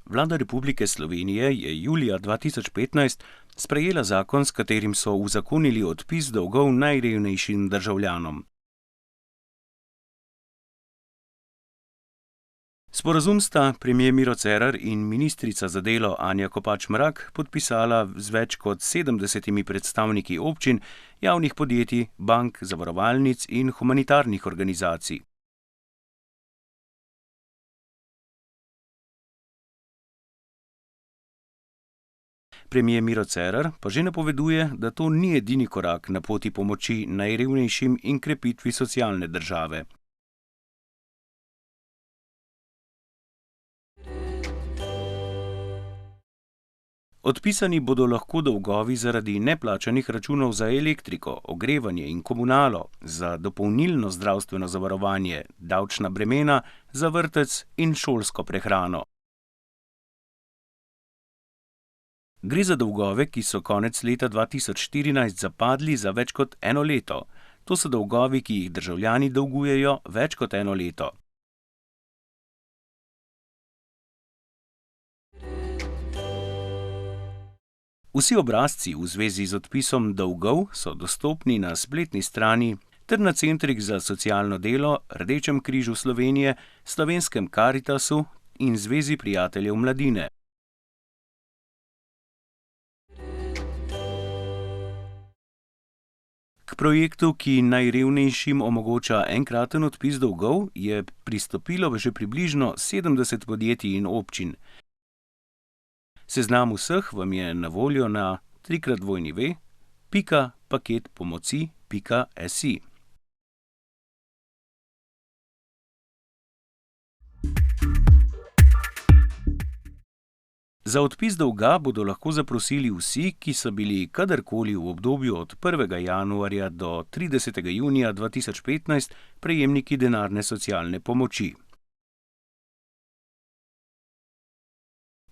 Vlada Republike Slovenije je julija 2015 sprejela zakon, s katerim so uzakonili odpis dolgov najrevnejšim državljanom. Sporazum sta premier Miro Cerar in ministrica za delo Anja Kopač Mrak podpisala z več kot 70 predstavniki občin, javnih podjetij, bank, zavarovalnic in humanitarnih organizacij. Premier Miro Cerar pa že napoveduje, da to ni edini korak na poti pomoči najrevnejšim in krepitvi socialne države. Odpisani bodo lahko dolgovi zaradi neplačanih računov za elektriko, ogrevanje in komunalo, za dopolnilno zdravstveno zavarovanje, davčna bremena, za vrtec in šolsko prehrano. Gre za dolgove, ki so konec leta 2014 zapadli za več kot eno leto. To so dolgovi, ki jih državljani dolgujejo več kot eno leto. Vsi obrazci v zvezi z odpisom dolgov so dostopni na spletni strani ter na centrih za socialno delo, Rdečem križu Slovenije, Slovenskem Karitasu in Zvezi prijateljev mladine. K projektu, ki najrevnejšim omogoča enkraten odpis dolgov, je pristopilo že približno 70 podjetij in občin. Seznam vseh vam je na voljo na www.paketpomoci.si. Za odpis dolga bodo lahko zaprosili vsi, ki so bili kadarkoli v obdobju od 1. januarja do 30. junija 2015 prejemniki denarne socialne pomoči.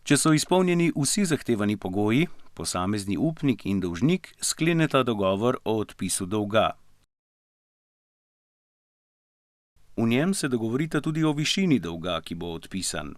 Če so izpolnjeni vsi zahtevani pogoji, posamezni upnik in dolžnik skleneta dogovor o odpisu dolga. V njem se dogovorita tudi o višini dolga, ki bo odpisan.